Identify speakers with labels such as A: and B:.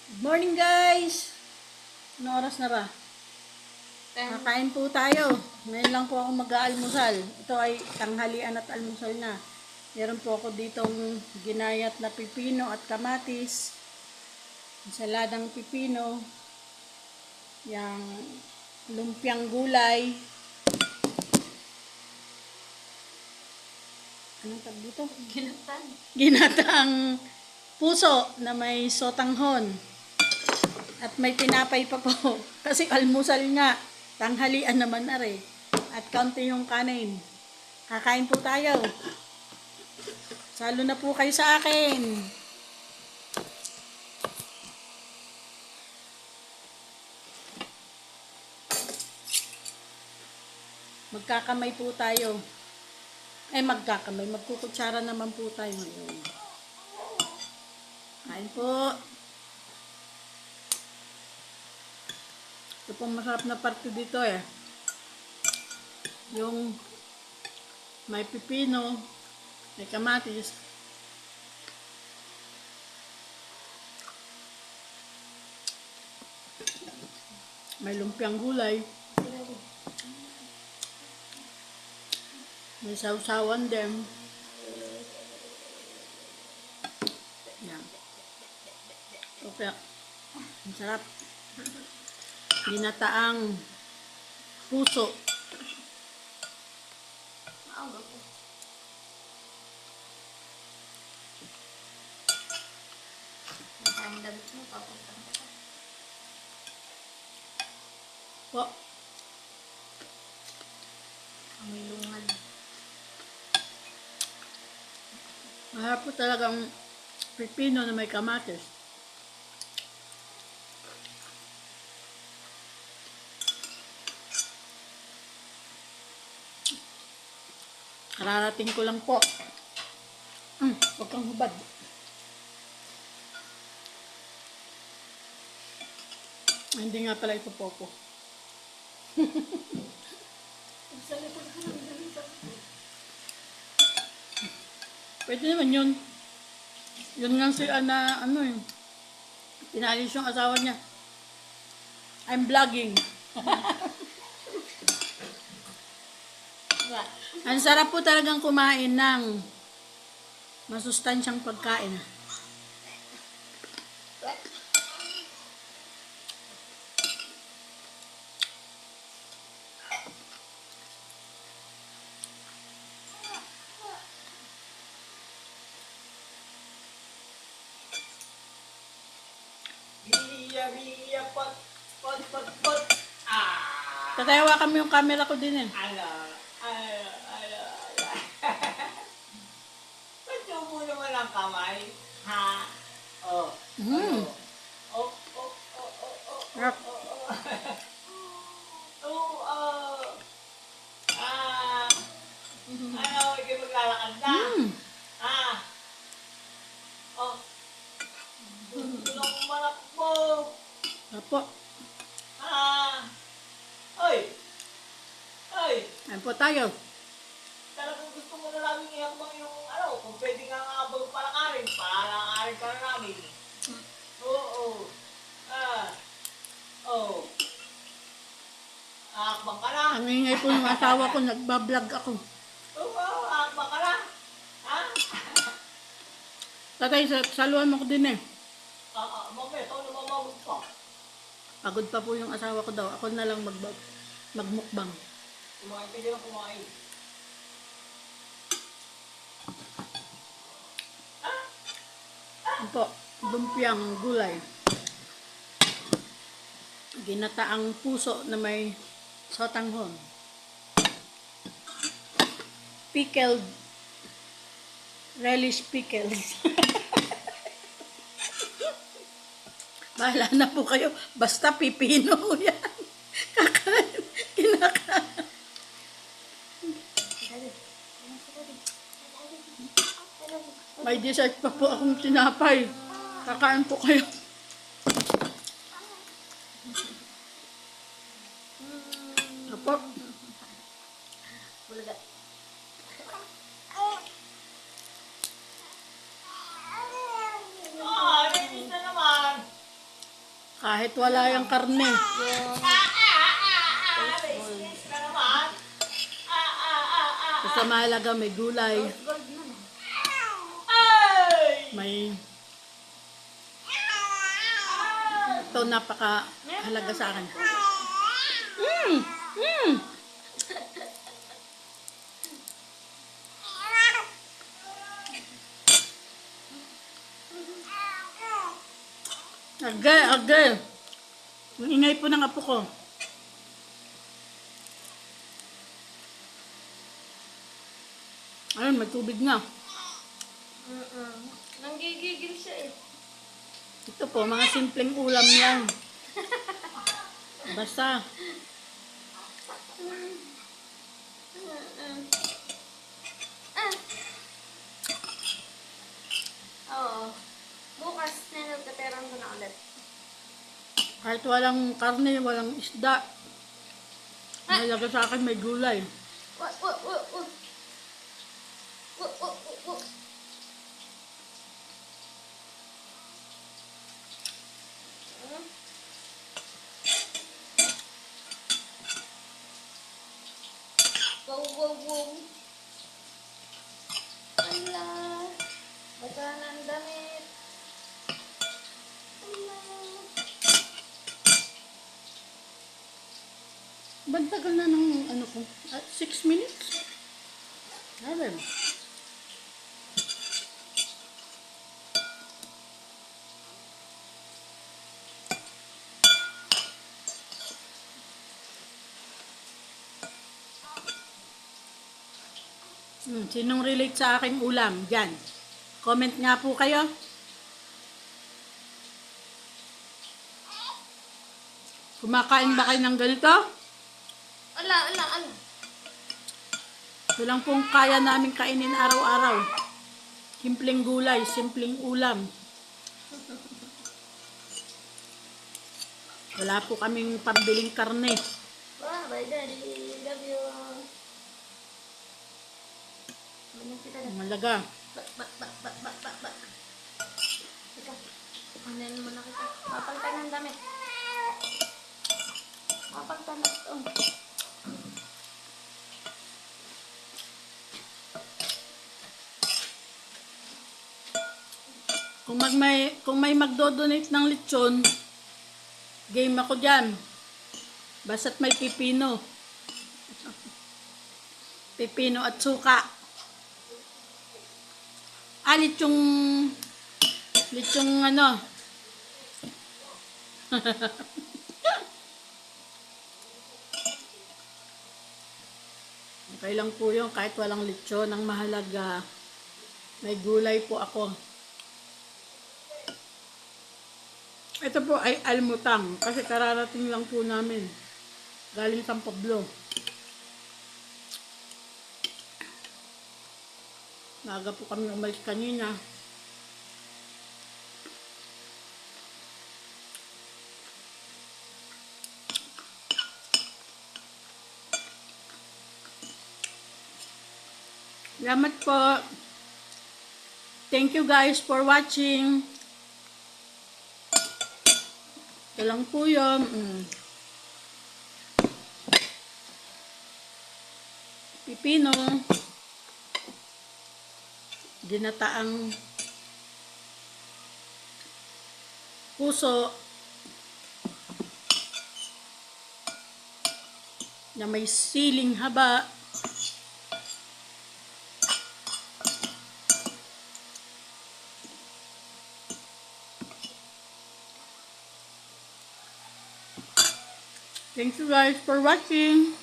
A: Good morning guys! Anong oras na ba? Kakain po tayo. Ngayon lang po ako mag-aalmusal. Ito ay tanghalian at almusal na. Meron po ako ditong ginayat na pipino at kamatis. Ensaladang pipino. Yang lumpiang gulay. Anong tawag dito? Ginataang puso na may sotanghon. At may tinapay pa po. Kasi almusal nga. Tanghalian naman na rin. At kaunti yung kanin. Kakain po tayo. Salo na po kayo sa akin. Magkakamay po tayo. Magkukutsara naman po tayo ngayon. Kain po. Ito pong masarap na parte dito eh. Yung may pipino, may kamatis, may lumpiang gulay, may sausawan din. Yan. Okay. Ang sarap. Ginataang puso. Po.
B: May lungad.
A: Masarap po talagang pipino na may kamatis. Kararating ko lang po. Huwag kang hubad. Hindi nga pala ito popo. Pwede naman yun. Yun nga si Ana, pinalis yung asawa niya. I'm vlogging. Ang sarap po talagang kumain ng masustansyang pagkain.
C: Biya, pot.
A: Tatayawa kami yung camera ko din eh.
C: Ala. Ba't mo naman ang kamay? Ha? Oh.
A: Mm.
C: Oh.
A: Sarap.
C: Ano, ikaw maglalakad na? Ah. Oh. Tulong malakbo.
A: Apo.
C: Oy.
A: Ayan po tayo.
C: Talagang gusto mo na namin ihambang yung kung pwede nga nga palakarin ka na namin. Oo. Oh. Aakbang ka na.
A: Ang ingay po ng asawa ko, nagbablog ako.
C: Oo, aakbang ka na. Ha?
A: Tatay, saluhan mo ko din eh.
C: Mamaya, ito na mamamag pa.
A: Pagod pa po yung asawa ko daw. Ako na lang magmukbang.
C: Kumain ka din ang kumain.
A: Ano po, lumpiang gulay. Ginataang puso na may sotanghon. Pickled relish pickles. Bahala na po kayo. Basta pipino yan. Kinakain. May dessert pa po akong tinapay. Kakain po kayo. Apo.
B: Bulaga.
C: Nainis na naman.
A: Kahit wala yung karne.
B: Yung
C: Naiinis ka naman.
A: Basta mahalaga may gulay.
B: rose gold na.
C: Ay!
A: May... Ito napaka-halaga sa akin. Mm! Mm! Agay, agay. Ang ingay po ng apo ko. Ayun, may tubig na.
B: Nanggigigil siya eh.
A: Ito po, mga simpleng ulam yan. Basta.
B: Oo. Bukas, ninagkateran ko na ulit.
A: Kahit walang karne, walang isda. Mahalaga sa akin may gulay.
B: Wah, wah, wah, wah. Wah, wah, wah, wah. Wow, wow, wow. Ala. Baka na ang damit. Ala.
A: Bantagal na ng ano ko. 6 minutes? Alam. Sinong relate sa aking ulam? Diyan. Comment nga po kayo. Kumakain ba kayo ng ganito?
B: Ala, ala, ala.
A: Ito lang pong kaya namin kainin araw-araw. Simpleng gulay, simpleng ulam. Wala po kaming pambiling karne.
B: Wah, bye daddy. Love you. Manyan kita na.
A: Malaga.
B: Ba, ba, ba, ba, ba, ba, ba. Ika. Manyan mo na kita. Papalitan ng damit. Papalitan na ito.
A: Kung may magdo-donate ng lechon, game ako diyan. Basta't may pipino. Pipino at suka. Lechong ano. Okay lang po yun kahit walang lechon. Ang mahalaga, may gulay po ako. Ito po ay almutang kasi kararating lang po namin. Galing San Pablo. Maaga po kami umalis kanina. Salamat po. Thank you guys for watching. Ito lang po yun. Pipino. Ginataang puso na may siling haba. Thank you guys for watching.